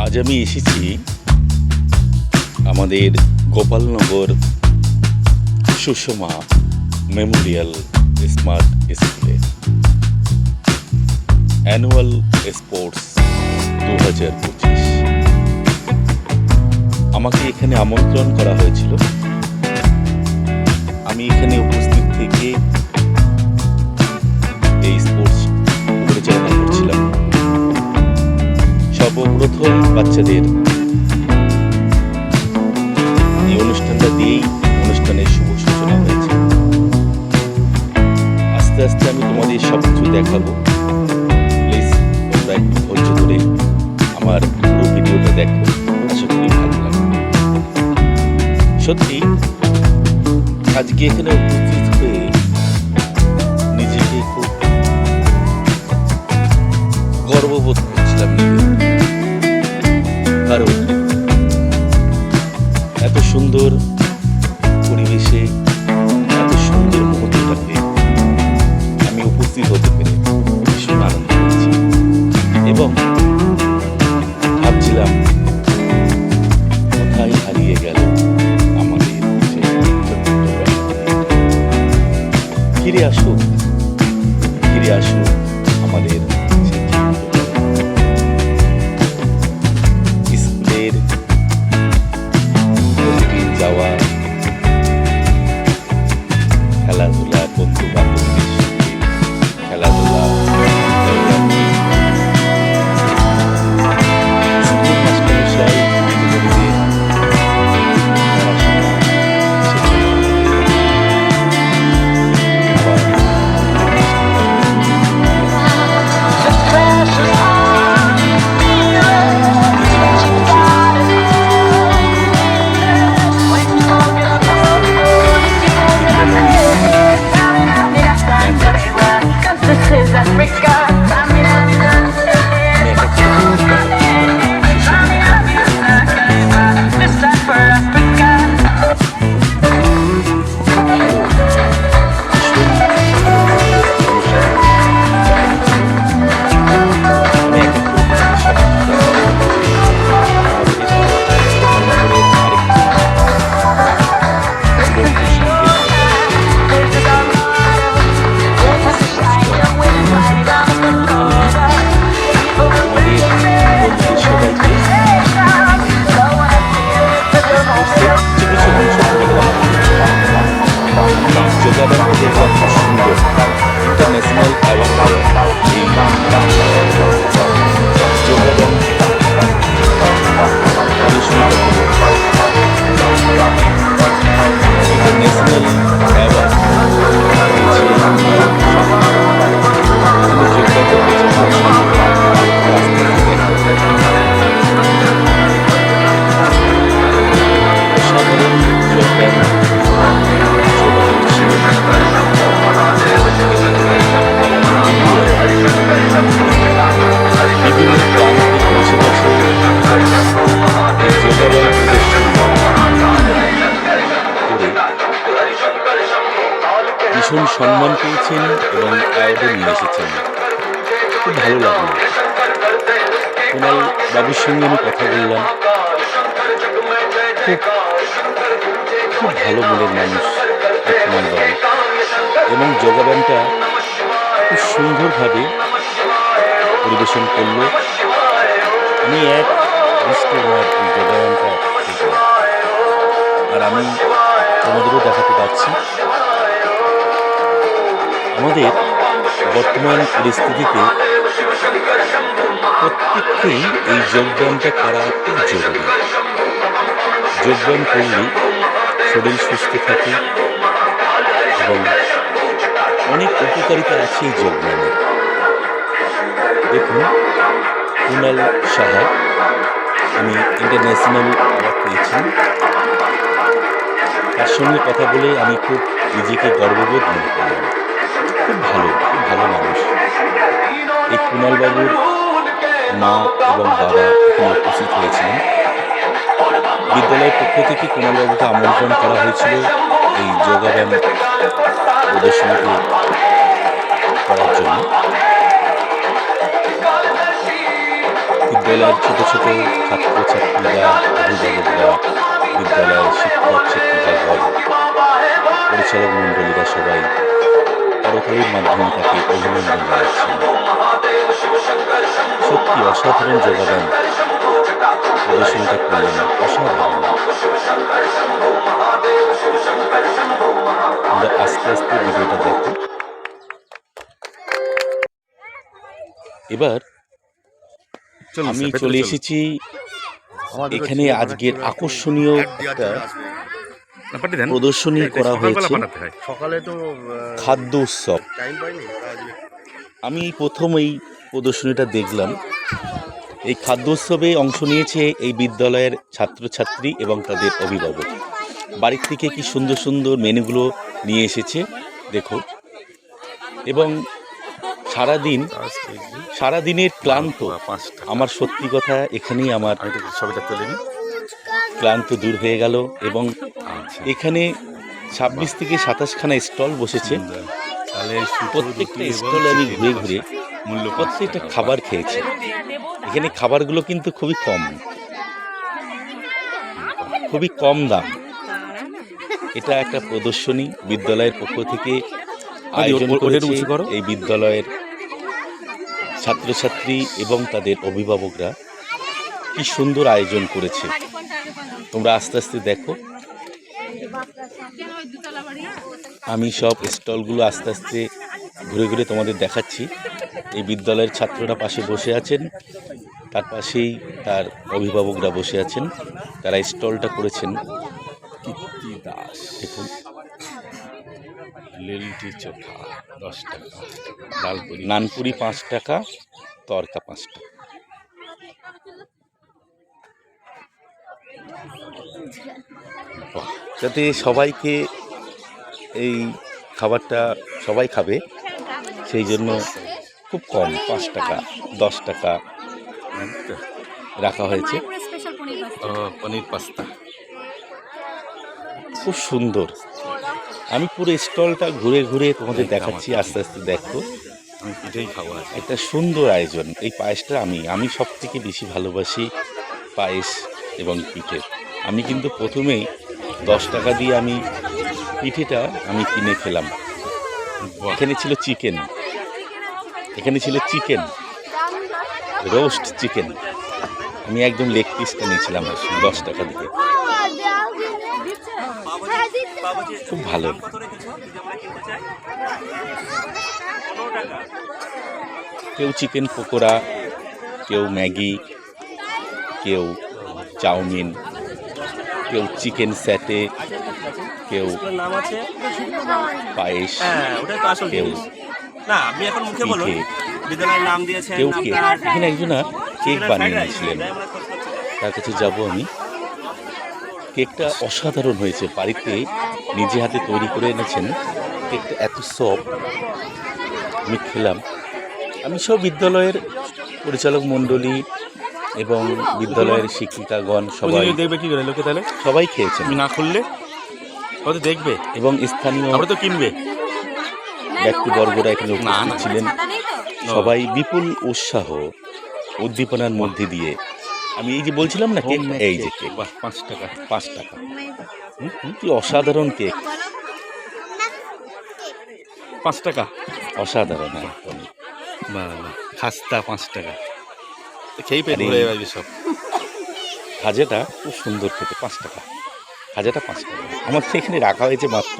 আজ আমি এসেছি আমাদের গোপালনগর সুষমা মেমোরিয়াল স্মার্ট স্কুলে অ্যানুয়াল স্পোর্টস 2025। আমাকে এখানে আমন্ত্রণ করা হয়েছিল। আমি এখানে উপস্থিত থেকে এই স্পোর্টস পরিচালনা করছিলাম। সর্বপ্রথম বাচ্চাদের এই অনুষ্ঠানটা দিয়েই অনুষ্ঠানের শুভ সূচনা হয়েছে। আস্তে আস্তে আমি তোমাদের সব কিছু দেখাবো। প্লিজ তোমরা একটু ধৈর্য ধরে আমার পুরো ভিডিওটা দেখো, আশা করি ভালো লাগবে। সত্যি আজকে এখানে উপস্থিত হয়ে নিজেকে খুব গর্ববোধ করছিলাম, কারণ এত সুন্দর পরিবেশে এত সুন্দর মুহূর্তটাকে আমি উপস্থিত হতে পেরে ভীষণ আনন্দ পেয়েছি এবং ভাবছিলাম কোথায় হারিয়ে গেল আমাদের ফিরে আসুক আমাদের স্কুলের প্রতিদিন যাওয়া, খেলাধুলা, বন্ধু বান্ধবদের সাথে খেলাধুলা, স্কুল মাস্টারমশাই দিদিমণিদের পড়াশোনা, ইন্টারন্যাশনাল ভীষণ সম্মান পেয়েছেন এবং অ্যাওয়ার্ডও নিয়ে এসেছেন। খুব ভালো লাগলো। কুণাল বাবুর সঙ্গে আমি কথা বললাম। খুব ভালো মনের মানুষ কুণাল বাবু, এবং যোগাব্যায়ামটা খুব সুন্দরভাবে পরিবেশন করলো। আমি এক দৃষ্টি আমার এই যোগাব্যায়ামটা দেখলাম, আর আমি তোমাদেরও দেখাতে পারছি। আমাদের বর্তমান পরিস্থিতিতে প্রত্যেককেই এই যোগব্যায়ামটা করা খুব জরুরি। যোগব্যায়াম করলে শরীর সুস্থ থাকে এবং অনেক উপকারিতা আছে এই যোগব্যায়ামের। দেখুন, কুণাল সাহা, আমি ইন্টারন্যাশনাল অ্যাওয়ার্ড পেয়েছি। তার সঙ্গে কথা বলে আমি খুব নিজেকে গর্ববোধ মনে করলাম। খুব ভালো মানুষ। এই কুণাল বাবুর মা এবং বাবা এখানে উপস্থিত হয়েছিলেন। বিদ্যালয়ের পক্ষ থেকে কুণাল বাবুকে আমন্ত্রণ করা হয়েছিল এই যোগাব্যায়াম প্রদর্শনীতে করার জন্য। বিদ্যালয় বিদ্যালয়ের ছোট ছোট ছাত্রছাত্রীরা, অভিভাবকরা, বিদ্যালয়ের শিক্ষক শিক্ষিকাগণ, পরিচালক মণ্ডলীরা সবাই করতালির মাধ্যমে তাকে অভিনন্দন জানাচ্ছেন। সত্যি অসাধারণ যোগদান প্রদর্শনীটা করলেন, অসাধারণ। আমরা আস্তে আস্তে ভিডিওটা দেখো। এবার আমি চলে এসেছি এখানে আজকের আকর্ষণীয় একটা প্রদর্শনী করা হয়েছে, খাদ্য উৎসব। আমি প্রথম এই প্রদর্শনীটা দেখলাম। এই খাদ্য উৎসবে অংশ নিয়েছে এই বিদ্যালয়ের ছাত্রছাত্রী এবং তাদের অভিভাবক। বাড়ির থেকে কি সুন্দর সুন্দর মেনুগুলো নিয়ে এসেছে দেখো। এবং সারাদিনের ক্লান্ত, আমার সত্যি কথা এখানেই আমার ক্লান্ত দূর হয়ে গেল। এবং এখানে 26 থেকে 27খানা স্টল বসেছে। প্রত্যেকটা স্টলে আমি ঘুরে ঘুরে প্রত্যেকটা খাবার খেয়েছি। এখানে খাবারগুলো কিন্তু খুবই কম দাম। এটা একটা প্রদর্শনী বিদ্যালয়ের পক্ষ থেকে আয়োজন করেছে। এই বিদ্যালয়ের ছাত্রছাত্রী এবং তাদের অভিভাবকরা কি সুন্দর আয়োজন করেছে। তোমরা আস্তে আস্তে দেখো। আমি সব স্টলগুলো আস্তে আস্তে ঘুরে ঘুরে তোমাদের দেখাচ্ছি। এই বিদ্যালয়ের ছাত্ররা পাশে বসে আছেন, তার পাশেই তার অভিভাবকরা বসে আছেন। তারা স্টলটা করেছেন। কীর্তি দাস, দেখুন, লিলটি চোখা 10 টাকা, নানপুরি 5 টাকা, তরকা 5 টাকা। যাতে সবাইকে এই খাবারটা সবাই খাবে সেই জন্য খুব কম 5 টাকা 10 টাকা রাখা হয়েছে। পনির পাস্তা খুব সুন্দর। আমি পুরো স্টলটা ঘুরে ঘুরে তোমাদের দেখাচ্ছি, আস্তে আস্তে দেখো। আমি পিঠেই খাবো। একটা সুন্দর আয়োজন। এই পায়েসটা আমি সব থেকে বেশি ভালোবাসি, পায়েস এবং পিঠে। আমি কিন্তু প্রথমেই 10 টাকা দিয়ে আমি পিঠেটা আমি কিনে খেলাম। এখানে ছিল চিকেন, রোস্ট চিকেন। আমি একদম লেগ পিসটা নিয়েছিলাম 10 টাকা দিয়ে। খুব ভালো। কেউ চিকেন পকোড়া, কেউ ম্যাগি, কেউ চাউমিন, কেউ চিকেন স্যাটে, কেউ পায়েস, কেউ কেউ কেক। এখানে একজনা কেক বানিয়ে নিয়েছিলেন, তার কাছে যাব আমি। কেকটা অসাধারণ হয়েছে, বাড়িতে নিজে হাতে তৈরি করে এনেছেন। কেকটা এত সফট, আমি খেলাম। আমি সব বিদ্যালয়ের পরিচালক মণ্ডলী এবং বিদ্যালয়ের শিক্ষিকাগণ সবাই দেখবে। কি করে লোকে তাহলে সবাই খেয়েছেন, না খুললে হয়তো দেখবে। এবং স্থানীয় তো কিনবে ব্যক্তিবর্গরা এখানে উপস্থিত ছিলেন। সবাই বিপুল উৎসাহ উদ্দীপনার মধ্যে দিয়ে, আমি এই যে বলছিলাম না কেক, এই যে কেক 5 টাকা। কি অসাধারণ কেক, 5 টাকা, অসাধারণ একদম। খাস্তা 5 টাকা, খেয়ে পেট ভরে যাবে সব। খাজাটা খুব সুন্দর খেতে, 5 টাকা। খাজাটা 5 টাকা। আমাদের এখানে রাখা হয়েছে মাত্র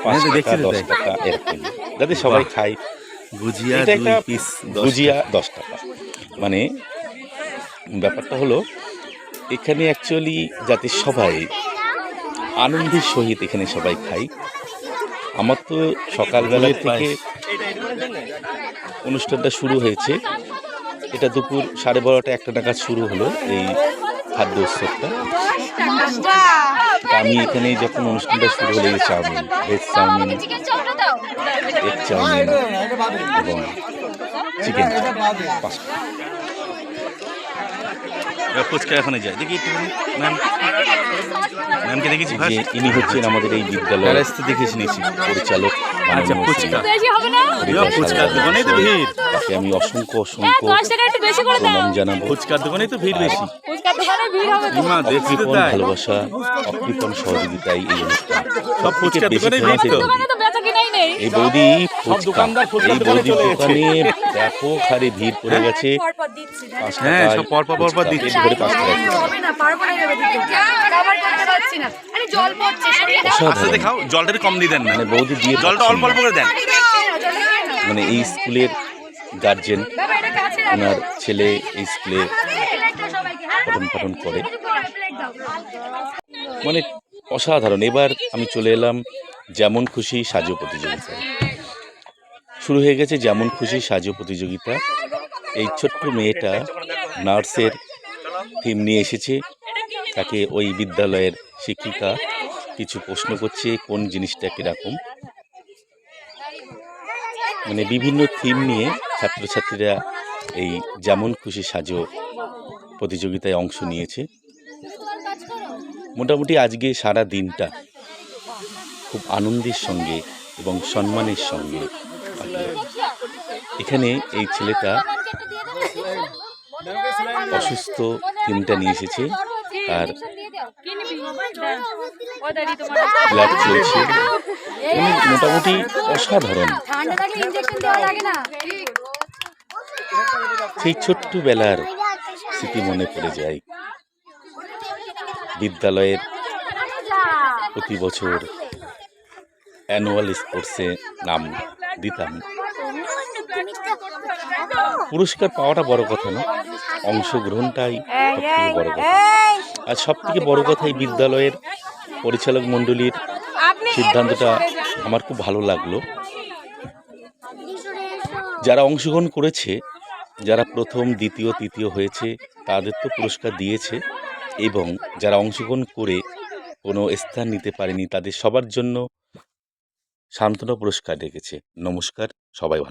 5 টাকা 10 টাকা এরকম, যাতে সবাই খায়। গুজিয়া 10 টাকা। মানে ব্যাপারটা হলো এখানে অ্যাকচুয়ালি যাতে সবাই আনন্দের সহিত এখানে সবাই খায়। আমার তো সকালবেলা থেকে অনুষ্ঠানটা শুরু হয়েছে, এটা দুপুর 12:30 1টা নাগাদ শুরু হলো এই খাদ্য উৎসবটা। আমি এখানে যখন অনুষ্ঠানটা শুরু হলো, এই chowmein, veg chowmein, egg chowmein এবং চিকেন 5 টাকা। ফুচকা এখানে যায় দেখি একটু ম্যামকে দেখেছি। ইনি হচ্ছেন আমাদের এই বিদ্যালয়ের দেখেছি পরিচালক মাননীয় ফুচকা। শ্রী বেশি হবে না? হরিদাস ফুচকার সাগর দোকানেই তো ভিড়। তাকে আমি অসংখ্য হ্যাঁ, 10 টাকা একটু বেশি করে দাও। প্রণাম জানাবো। ফুচকার দোকানেই তো ভিড় বেশি। ফুচকার দোকানে ভিড় হবে তো। মা দেখছি তো অকৃপণ তাই। ভালোবাসা, অকৃপণ সহযোগিতায় এই অনুষ্ঠান। সব ফুচকার বেশি দোকানেই ফেমাস ভিড় তো। এই দোকানে তো বেচা কিনাই নেই। এই বৌদি ফুচকা, দোকানদার ফুচকার এই দোকানে বৌদির চলে দোকানে ব্যাপক হারে ভিড় পড়ে গেছে। পরপর দিচ্ছি। 5 হ্যাঁ, টাকায় সব পরপর ফুচকা, দিচ্ছে। বেশি করে 5 টাকা দিচ্ছে। হবে না, পারবো না এভাবে দিতে। কভার করতে পারছি না। আরে জল পড়ছে, সরিয়ে দাও। আস্তে অসাধারণ। দেখাও, জলটা একটু কম দিয়ে দেন না। মানে বৌদি দিয়ে জলটা অল্প অল্প করে দেন। মানে এই স্কুলের গার্জেন, বাবা এটা কাছে রাখো। ওনার ছেলে এই স্কুলে প্লেটটা সবাইকে। হ্যাঁ, পঠন পাঠন করে। প্লেট দাও। মানে অসাধারণ। এবার আমি চলে এলাম যেমন খুশি সাজো প্রতিযোগিতায়। শুরু হয়ে গেছে যেমন খুশি সাজো প্রতিযোগিতা। এই ছোট্ট মেয়েটা নার্সের থিম নিয়ে এসেছে। তাকে ওই বিদ্যালয়ের শিক্ষিকা কিছু প্রশ্ন করছে, কোন জিনিসটা কীরকম। মানে বিভিন্ন থিম নিয়ে ছাত্রছাত্রীরা এই যেমন খুশি সাজো প্রতিযোগিতায় অংশ নিয়েছে। মোটামুটি আজকে সারা দিনটা খুব আনন্দের সঙ্গে এবং সম্মানের সঙ্গে কাটলো। এখানে এই ছেলেটা অসুস্থ থিমটা নিয়ে এসেছে, আর ব্লাড চলছে। মানে মোটামুটি অসাধারণ। ঠান্ডা লাগলে ইনজেকশন দেওয়া লাগে না। সেই ছোট্টবেলার স্মৃতি মনে পড়ে যায়। বিদ্যালয়ের প্রতি বছর অ্যানুয়াল স্পোর্টসে নাম দিতাম। পুরস্কার পাওয়াটা বড় কথা না, অংশগ্রহণটাই সবথেকে বড় কথা। আর সবথেকে বড় কথা এই বিদ্যালয়ের পরিচালক মণ্ডলীর সিদ্ধান্তটা আমার খুব ভালো লাগলো। যারা অংশগ্রহণ করেছে, যারা প্রথম, দ্বিতীয়, তৃতীয় হয়েছে, তাদের তো পুরস্কার দিয়েছে, এবং যারা অংশগ্রহণ করে কোনো স্থান নিতে পারেনি তাদের সবার জন্য সান্ত্বনা পুরস্কার রেখেছে। নমস্কার, সবাই ভালো।